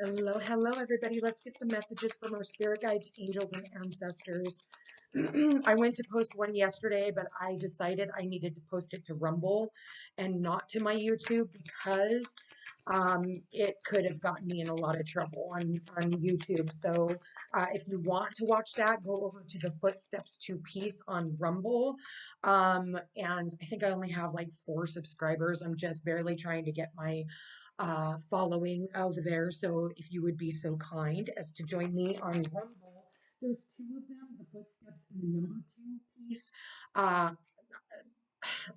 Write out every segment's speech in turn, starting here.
Hello, hello, everybody. Let's get some messages from our spirit guides, angels, and ancestors. I went to post one yesterday, but I decided I needed to post it to Rumble and not to my YouTube because it could have gotten me in a lot of trouble on YouTube. So if you want to watch that, go over to the Footsteps to Peace on Rumble. And I think I only have like 4 subscribers. I'm just barely trying to get my following over there. So if you would be so kind as to join me on Rumble, there's 2 of them, the Footsteps and the number 2 piece. Uh,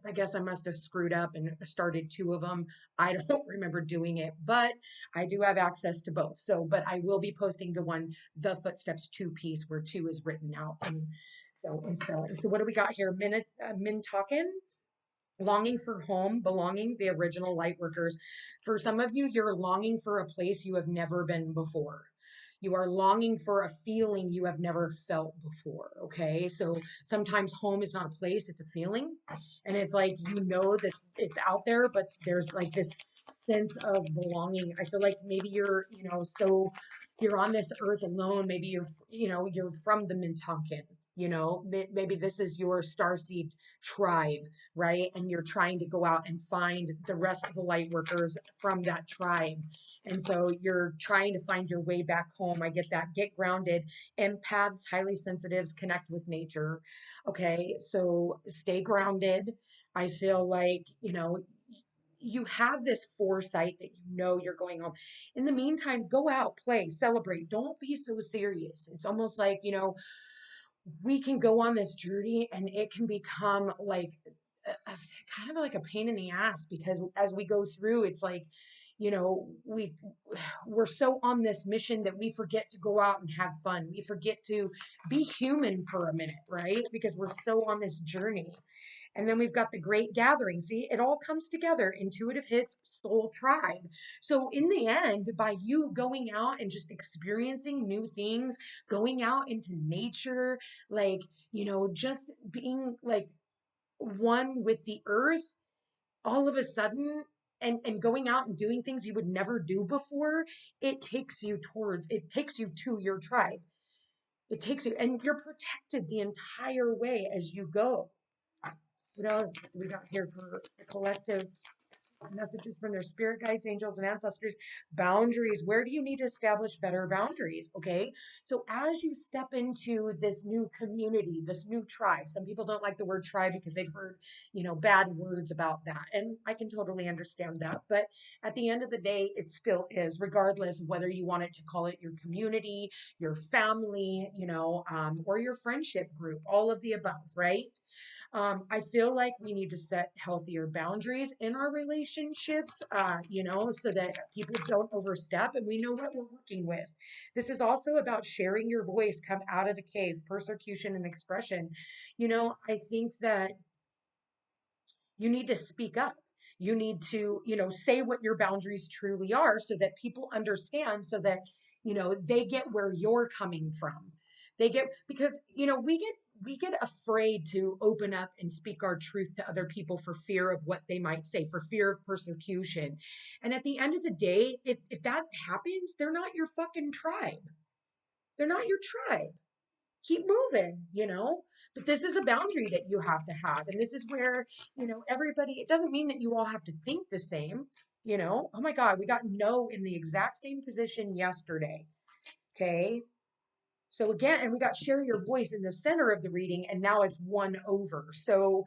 I guess I must have screwed up and started 2 of them. I don't remember doing it, but I do have access to both. So, but I will be posting the one, the Footsteps 2 piece where 2 is written out. And so, and spelling. So what do we got here? Min talking. Longing for home, belonging, the original light workers. For some of you, you're longing for a place you have never been before. You are longing for a feeling you have never felt before. Okay. So sometimes home is not a place, it's a feeling. And it's like, you know that it's out there, but there's like this sense of belonging. I feel like maybe you're, so you're on this earth alone. Maybe you're from the Mintonkin. Maybe this is your starseed tribe, right? And you're trying to go out and find the rest of the light workers from that tribe. And so you're trying to find your way back home. I get that. Get grounded. Empaths, highly sensitives, connect with nature. Okay. So stay grounded. I feel like, you have this foresight that you're going home. In the meantime, go out, play, celebrate. Don't be so serious. It's almost like, we can go on this journey and it can become like kind of like a pain in the ass because as we go through, it's like, we're so on this mission that we forget to go out and have fun. We forget to be human for a minute, right? Because we're so on this journey. And then we've got the great gathering. See, it all comes together. Intuitive hits, soul tribe. So in the end, by you going out and just experiencing new things, going out into nature, like, just being like one with the earth, all of a sudden, and going out and doing things you would never do before, it takes you to your tribe. It takes you, and you're protected the entire way as you go. What else we got here for the collective? Messages from their spirit guides, angels, and ancestors. Boundaries. Where do you need to establish better boundaries? Okay. So as you step into this new community, this new tribe, some people don't like the word tribe because they've heard, bad words about that. And I can totally understand that. But at the end of the day, it still is, regardless of whether you wanted to call it your community, your family, or your friendship group, all of the above, right? I feel like we need to set healthier boundaries in our relationships, so that people don't overstep and we know what we're working with. This is also about sharing your voice, come out of the cave, persecution and expression. I think that you need to speak up. You need to, say what your boundaries truly are so that people understand, so that, they get where you're coming from. They get, because, we get afraid to open up and speak our truth to other people for fear of what they might say, for fear of persecution. And at the end of the day, if that happens, they're not your fucking tribe. They're not your tribe. Keep moving, but this is a boundary that you have to have. And this is where, everybody, it doesn't mean that you all have to think the same, oh my God, we got no in the exact same position yesterday. Okay. So again, and we got share your voice in the center of the reading, and now it's 1 over. So,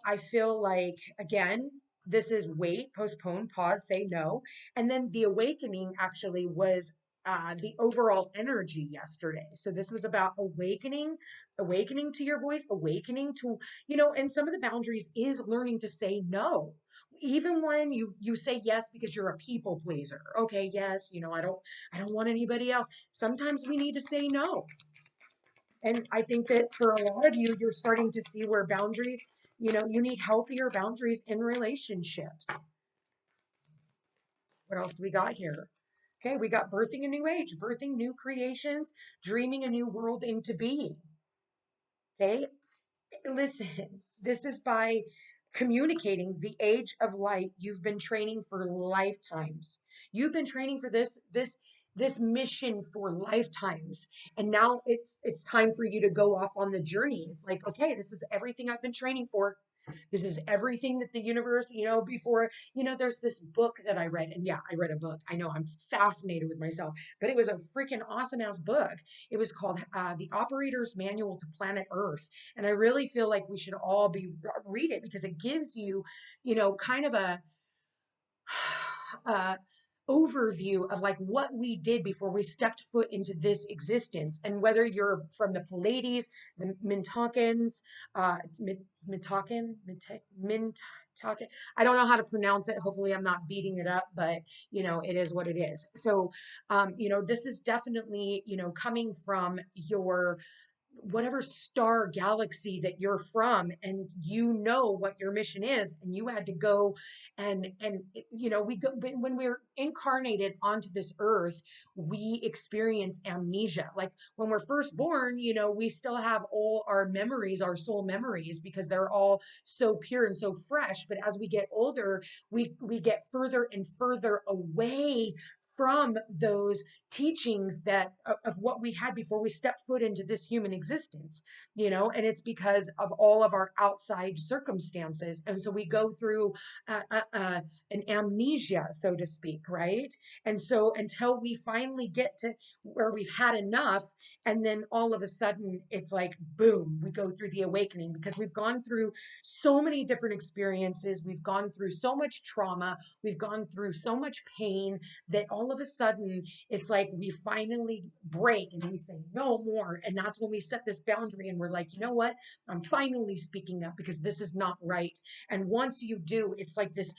I feel like, again, this is wait, postpone, pause, say no. And then the awakening actually was the overall energy yesterday. So this was about awakening to your voice, awakening to, and some of the boundaries is learning to say no. Even when you say yes because you're a people pleaser. Okay, yes, I don't want anybody else. Sometimes we need to say no. And I think that for a lot of you, you're starting to see where boundaries, you need healthier boundaries in relationships. What else do we got here? Okay, we got birthing a new age, birthing new creations, dreaming a new world into being. Okay, listen, this is by communicating the age of light. You've been training for lifetimes. You've been training for this mission for lifetimes, and now it's time for you to go off on the journey. It's like, okay, this is everything I've been training for. This is everything that the universe, before, there's this book that I read, and yeah, I read a book. I know, I'm fascinated with myself, but it was a freaking awesome ass book. It was called The Operator's Manual to Planet Earth. And I really feel like we should all read it, because it gives you, kind of a uh, overview of like what we did before we stepped foot into this existence. And whether you're from the Pleiades, the Mintakans, it's Mintakan, Mintakan. I don't know how to pronounce it. Hopefully, I'm not beating it up, but it is what it is. So, this is definitely coming from your whatever star galaxy that you're from, and what your mission is, and you had to go and we go when we're incarnated onto this earth. We experience amnesia. Like when we're first born, we still have all our memories, our soul memories, because they're all so pure and so fresh. But as we get older, we get further and further away from those teachings that of what we had before we stepped foot into this human existence. And it's because of all of our outside circumstances, and so we go through an amnesia, so to speak, right? And so until we finally get to where we've had enough, and then all of a sudden it's like boom, we go through the awakening, because we've gone through so many different experiences, we've gone through so much trauma, we've gone through so much pain, that all of a sudden it's like we finally break and we say no more. And that's when we set this boundary, and we're like, you know what, I'm finally speaking up, because this is not right. And once you do, it's like this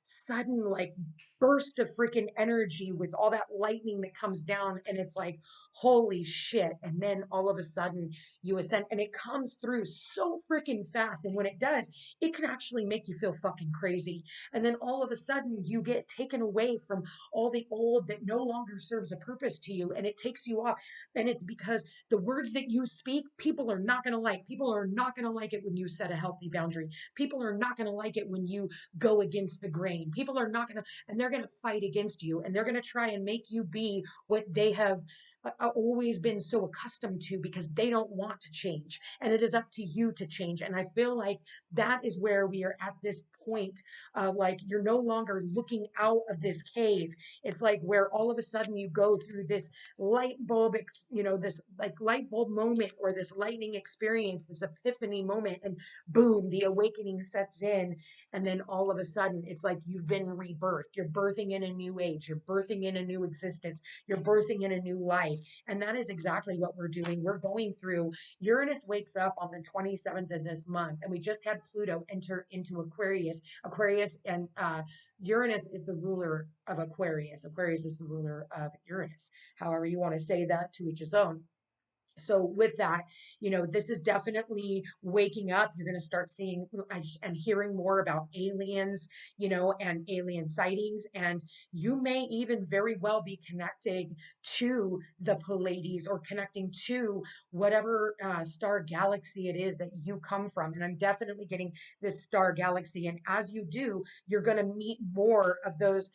sudden like burst of freaking energy with all that lightning that comes down, and it's like, holy shit. And then all of a sudden you ascend, and it comes through so freaking fast, and when it does, it can actually make you feel fucking crazy. And then all of a sudden you get taken away from all the old that no longer serves a purpose to you, and it takes you off. And it's because the words that you speak, people are not going to like. People are not going to like it when you set a healthy boundary. People are not going to like it when you go against the grain. People are not going to, and they're going to fight against you, and they're going to try and make you be what they have always been so accustomed to, because they don't want to change. And it is up to you to change. And I feel like that is where we are at this point. Like you're no longer looking out of this cave. It's like where all of a sudden you go through this light bulb, this like light bulb moment, or this lightning experience, this epiphany moment, and boom, the awakening sets in. And then all of a sudden it's like you've been rebirthed. You're birthing in a new age. You're birthing in a new existence. You're birthing in a new life. And that is exactly what we're doing. We're going through, Uranus wakes up on the 27th of this month, and we just had Pluto enter into Aquarius. Aquarius and Uranus is the ruler of Aquarius. Aquarius is the ruler of Uranus. However you want to say that, to each his own. So with that, this is definitely waking up. You're going to start seeing and hearing more about aliens, and alien sightings. And you may even very well be connecting to the Pleiades, or connecting to whatever star galaxy it is that you come from. And I'm definitely getting this star galaxy. And as you do, you're going to meet more of those,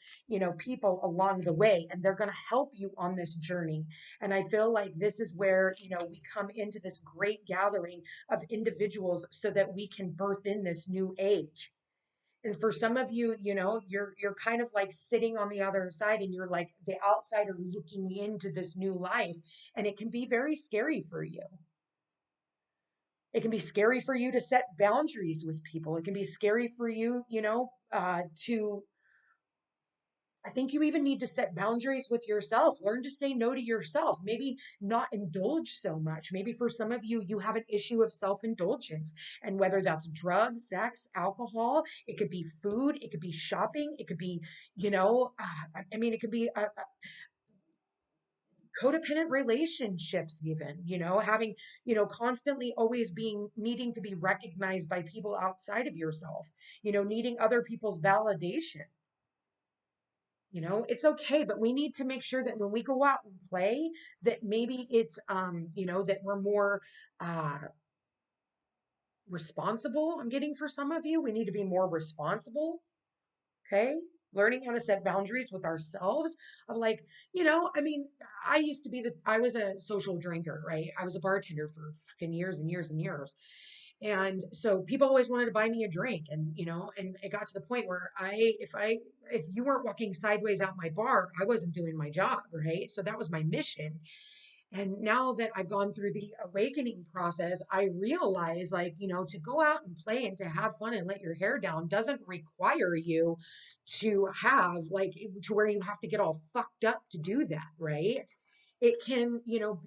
people along the way, and they're going to help you on this journey. And I feel like this is where, we come into this great gathering of individuals, so that we can birth in this new age. And for some of you, you're kind of like sitting on the other side, and you're like the outsider looking into this new life. And it can be very scary for you. It can be scary for you to set boundaries with people. It can be scary for you, to I think you even need to set boundaries with yourself. Learn to say no to yourself. Maybe not indulge so much. Maybe for some of you, you have an issue of self-indulgence. And whether that's drugs, sex, alcohol, it could be food, it could be shopping, it could be, it could be codependent relationships, even, having, constantly always needing to be recognized by people outside of yourself, needing other people's validation. It's okay, but we need to make sure that when we go out and play, that maybe it's that we're more uh responsible. I'm getting for some of you. We need to be more responsible. Okay. Learning how to set boundaries with ourselves of like, I mean, I was a social drinker, right? I was a bartender for fucking years and years and years. And so people always wanted to buy me a drink. And, and it got to the point where if you weren't walking sideways out my bar, I wasn't doing my job, right? So that was my mission. And now that I've gone through the awakening process, I realize like, to go out and play and to have fun and let your hair down doesn't require you to have like to where you have to get all fucked up to do that, right? It can,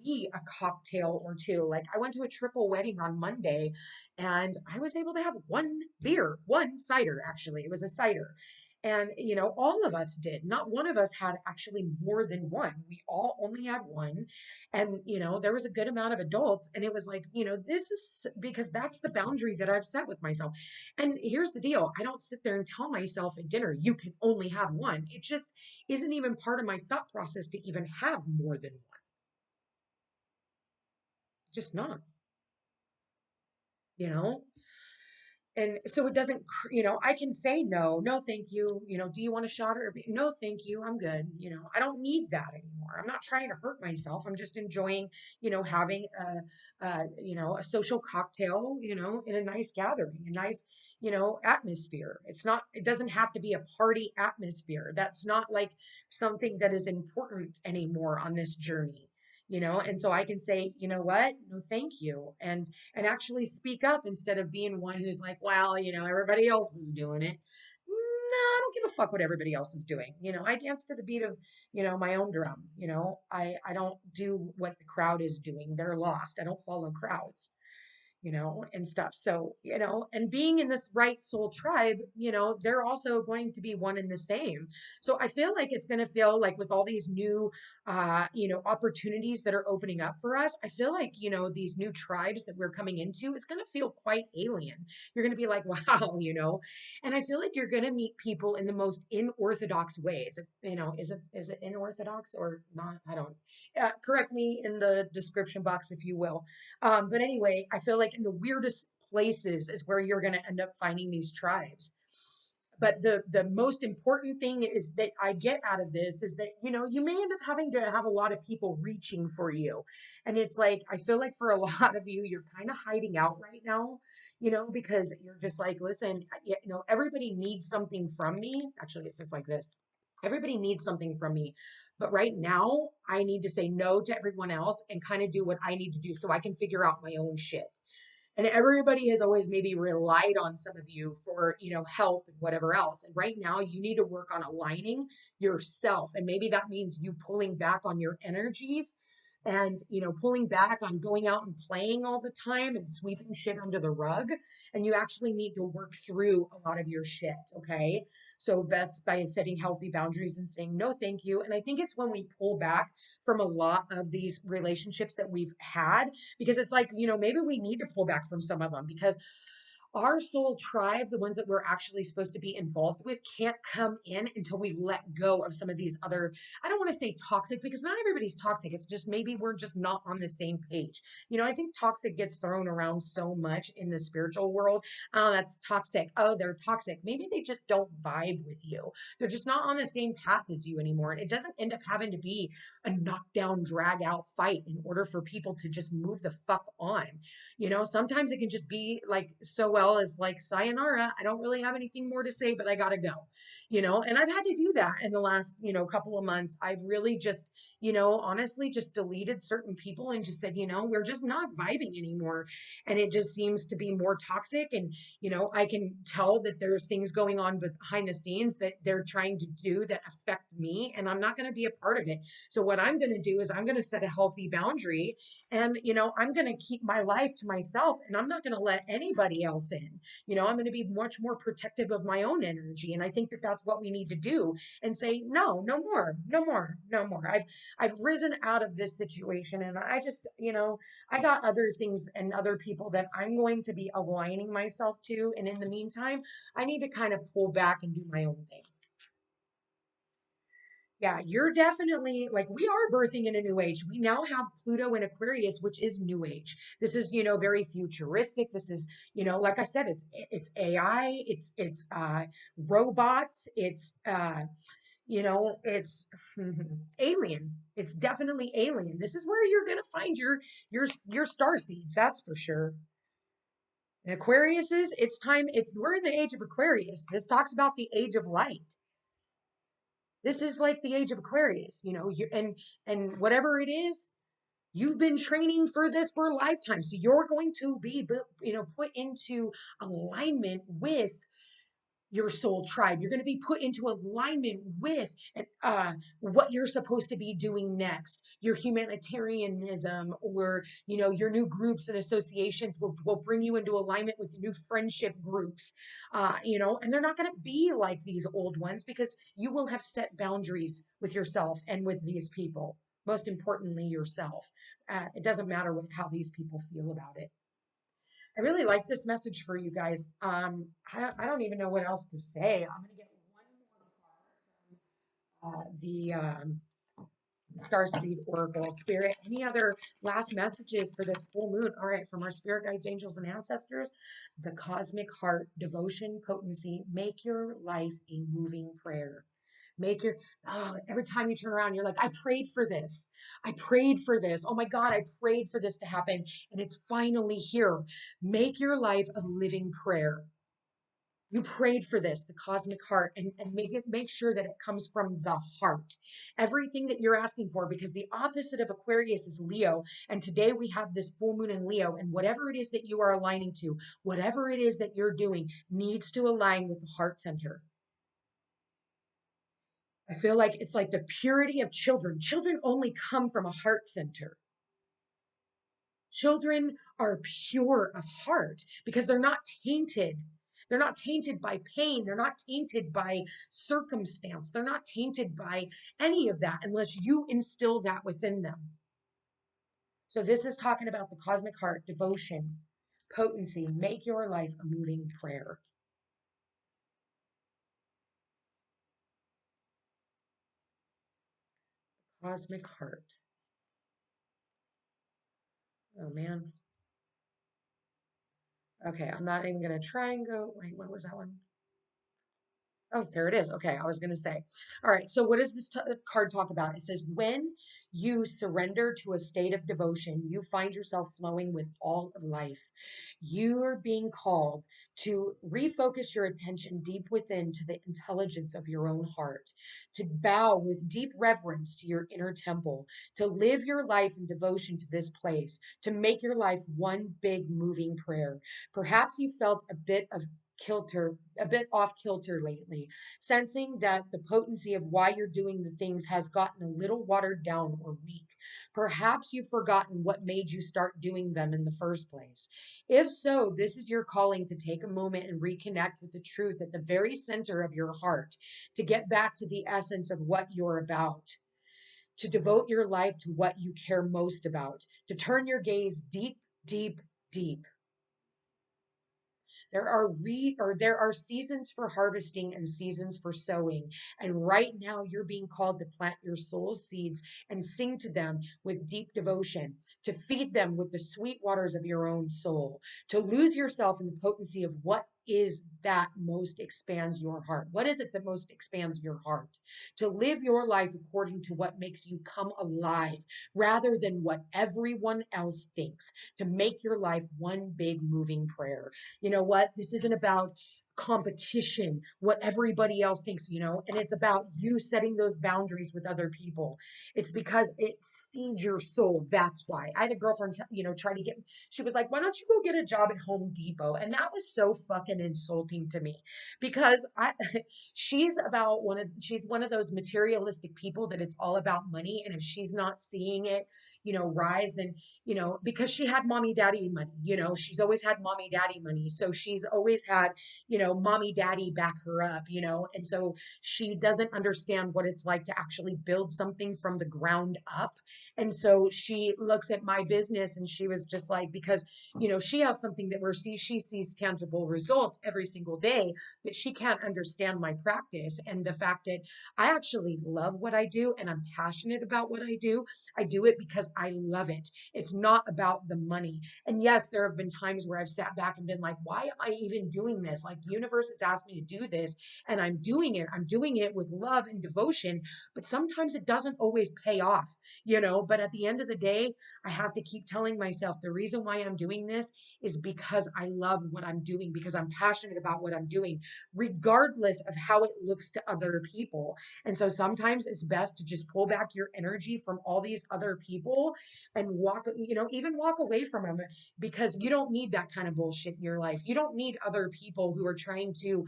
be a cocktail or two. Like I went to a triple wedding on Monday and I was able to have one beer, one cider, actually. It was a cider. And, all of us did. Not one of us had actually more than one. We all only had one. And, there was a good amount of adults. And it was like, this is because that's the boundary that I've set with myself. And here's the deal. I don't sit there and tell myself at dinner, you can only have one. It just isn't even part of my thought process to even have more than one. Just not, you know? And so it doesn't, I can say no, no, thank you. Do you want a shot or no, thank you. I'm good. I don't need that anymore. I'm not trying to hurt myself. I'm just enjoying, having a social cocktail, in a nice gathering, a nice, atmosphere. It doesn't have to be a party atmosphere. That's not like something that is important anymore on this journey. And so I can say, you know what? No, thank you. And actually speak up instead of being one who's like, well, everybody else is doing it. No, I don't give a fuck what everybody else is doing. I dance to the beat of, my own drum. I don't do what the crowd is doing. They're lost. I don't follow crowds, and stuff. So, and being in this right soul tribe, they're also going to be one and the same. So I feel like it's going to feel like with all these new, opportunities that are opening up for us, I feel like, these new tribes that we're coming into, it's going to feel quite alien. You're going to be like, wow, and I feel like you're going to meet people in the most unorthodox ways. Is it unorthodox or not? I don't, correct me in the description box, if you will. But anyway, I feel like in the weirdest places is where you're going to end up finding these tribes. But the most important thing is that I get out of this is that, you may end up having to have a lot of people reaching for you. And it's like, I feel like for a lot of you, you're kind of hiding out right now, because you're just like, listen, everybody needs something from me. Actually, it sits like this. Everybody needs something from me. But right now, I need to say no to everyone else and kind of do what I need to do so I can figure out my own shit. And everybody has always maybe relied on some of you for, help and whatever else. And right now, you need to work on aligning yourself. And maybe that means you pulling back on your energies and, pulling back on going out and playing all the time and sweeping shit under the rug. And you actually need to work through a lot of your shit. Okay. So that's by setting healthy boundaries and saying, no, thank you. And I think it's when we pull back from a lot of these relationships that we've had, because it's like, maybe we need to pull back from some of them because our soul tribe, the ones that we're actually supposed to be involved with, can't come in until we let go of some of these other, I don't want to say toxic because not everybody's toxic. It's just maybe we're just not on the same page. I think toxic gets thrown around so much in the spiritual world. Oh, that's toxic. Oh, they're toxic. Maybe they just don't vibe with you. They're just not on the same path as you anymore. And it doesn't end up having to be a knockdown, drag out fight in order for people to just move the fuck on. Sometimes it can just be like so well as like sayonara. I don't really have anything more to say, but I gotta go. And I've had to do that in the last, couple of months. I've really just, honestly just deleted certain people and just said, we're just not vibing anymore. And it just seems to be more toxic. And, I can tell that there's things going on behind the scenes that they're trying to do that affect me. And I'm not going to be a part of it. So what I'm going to do is I'm going to set a healthy boundary and, I'm going to keep my life to myself and I'm not going to let anybody else in. I'm going to be much more protective of my own energy. And I think that that's what we need to do and say, no, no more, no more, no more. I've risen out of this situation and I just, I got other things and other people that I'm going to be aligning myself to. And in the meantime, I need to kind of pull back and do my own thing. Yeah, you're definitely like we are birthing in a new age. We now have Pluto in Aquarius, which is new age. This is, very futuristic. This is, like I said, it's AI, it's robots, it's alien. It's definitely alien. This is where you're gonna find your star seeds, that's for sure. And Aquarius is it's time, we're in the age of Aquarius. This talks about the age of light. This is like the age of Aquarius, and whatever it is, you've been training for this for a lifetime. So you're going to be, put into alignment with your soul tribe. You're going to be put into alignment with what you're supposed to be doing next. Your humanitarianism, or your new groups and associations will bring you into alignment with new friendship groups. And they're not going to be like these old ones because you will have set boundaries with yourself and with these people. Most importantly, yourself. It doesn't matter how these people feel about it. I really like this message for you guys. I don't even know what else to say. I'm gonna get one more card from the Starseed Oracle Spirit. Any other last messages for this full moon? All right, from our spirit guides, angels, and ancestors, the cosmic heart, devotion, potency. Make your life a moving prayer. Make your every time you turn around, you're like, I prayed for this. I prayed for this. Oh my God, I prayed for this to happen. And it's finally here. Make your life a living prayer. You prayed for this, the cosmic heart, and make sure that it comes from the heart. Everything that you're asking for, because the opposite of Aquarius is Leo. And today we have this full moon in Leo, and whatever it is that you are aligning to, whatever it is that you're doing, needs to align with the heart center. I feel like it's like the purity of children. Children only come from a heart center. Children are pure of heart because they're not tainted. They're not tainted by pain. They're not tainted by circumstance. They're not tainted by any of that unless you instill that within them. So this is talking about the cosmic heart, devotion, potency. Make your life a moving prayer. Cosmic heart. Oh man. Okay, I'm not even going to try and go. Wait, what was that one? Oh, there it is. Okay, I was going to say. All right, so what does this card talk about? It says, when you surrender to a state of devotion, you find yourself flowing with all of life. You're being called to refocus your attention deep within to the intelligence of your own heart, to bow with deep reverence to your inner temple, to live your life in devotion to this place, to make your life one big moving prayer. Perhaps you felt a bit off kilter lately, sensing that the potency of why you're doing the things has gotten a little watered down or weak. Perhaps you've forgotten what made you start doing them in the first place. If so, this is your calling to take a moment and reconnect with the truth at the very center of your heart, to get back to the essence of what you're about, to devote your life to what you care most about, to turn your gaze deep, deep, deep. There are seasons for harvesting and seasons for sowing. And right now you're being called to plant your soul seeds and sing to them with deep devotion, to feed them with the sweet waters of your own soul, to lose yourself in the potency of what is that most expands your heart. What is it that most expands your heart? To live your life according to what makes you come alive rather than what everyone else thinks, to make your life one big moving prayer. You know what? This isn't about competition, what everybody else thinks, and it's about you setting those boundaries with other people. It's because it feeds your soul. That's why. I had a girlfriend, try to get, she was like, why don't you go get a job at Home Depot? And that was so fucking insulting to me because she's one of those materialistic people that it's all about money. And if she's not seeing it, rise, then, because she had mommy daddy money, she's always had mommy daddy money. So she's always had, mommy daddy back her up, and so she doesn't understand what it's like to actually build something from the ground up. And so she looks at my business and she was just like, because, she has something that she sees tangible results every single day, that she can't understand my practice and the fact that I actually love what I do and I'm passionate about what I do. I do it because I love it. It's not about the money. And yes, there have been times where I've sat back and been like, why am I even doing this? Like, the universe has asked me to do this and I'm doing it. I'm doing it with love and devotion, but sometimes it doesn't always pay off, but at the end of the day, I have to keep telling myself the reason why I'm doing this is because I love what I'm doing, because I'm passionate about what I'm doing, regardless of how it looks to other people. And so sometimes it's best to just pull back your energy from all these other people and walk, even walk away from them, because you don't need that kind of bullshit in your life. You don't need other people who are trying to,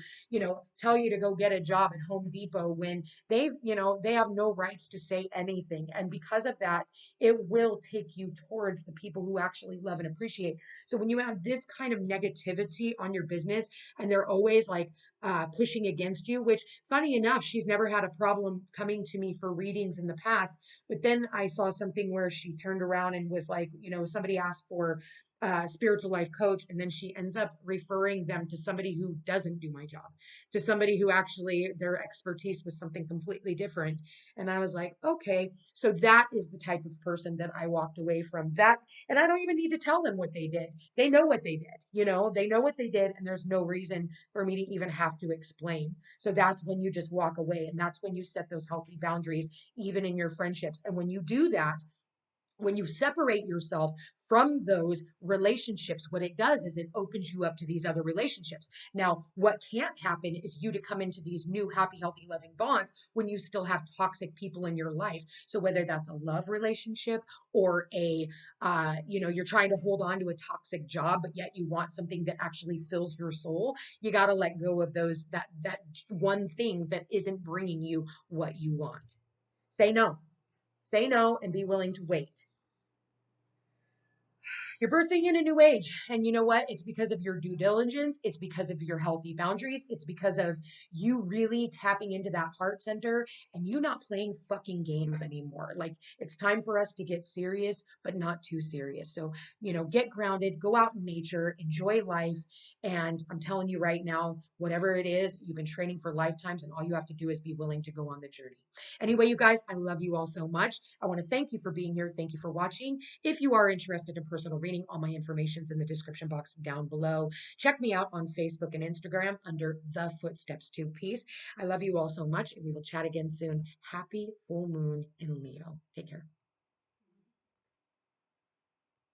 tell you to go get a job at Home Depot when they have no rights to say anything. And because of that, it will take you towards the people who actually love and appreciate. So when you have this kind of negativity on your business and they're always like pushing against you, which funny enough, she's never had a problem coming to me for readings in the past. But then I saw something where she turned around and was like, somebody asked for spiritual life coach, and then she ends up referring them to somebody who doesn't do my job, to somebody who actually their expertise was something completely different. And I was like, okay, so that is the type of person that I walked away from. That, and I don't even need to tell them what they did. They know what they did, they know what they did, and there's no reason for me to even have to explain. So that's when you just walk away, and that's when you set those healthy boundaries, even in your friendships. And when you do that, when you separate yourself from those relationships, what it does is it opens you up to these other relationships. Now, what can't happen is you to come into these new happy, healthy, loving bonds when you still have toxic people in your life. So whether that's a love relationship or you're trying to hold on to a toxic job, but yet you want something that actually fills your soul, you got to let go of that one thing that isn't bringing you what you want. Say no. Say no and be willing to wait. You're birthing in a new age. And you know what? It's because of your due diligence. It's because of your healthy boundaries. It's because of you really tapping into that heart center and you not playing fucking games anymore. Like, it's time for us to get serious, but not too serious. So, get grounded, go out in nature, enjoy life. And I'm telling you right now, whatever it is, you've been training for lifetimes, and all you have to do is be willing to go on the journey. Anyway, you guys, I love you all so much. I want to thank you for being here. Thank you for watching. If you are interested in personal reading, all my information is in the description box down below. Check me out on Facebook and Instagram under The Footsteps to Peace. I love you all so much, and we will chat again soon. Happy full moon in Leo. Take care.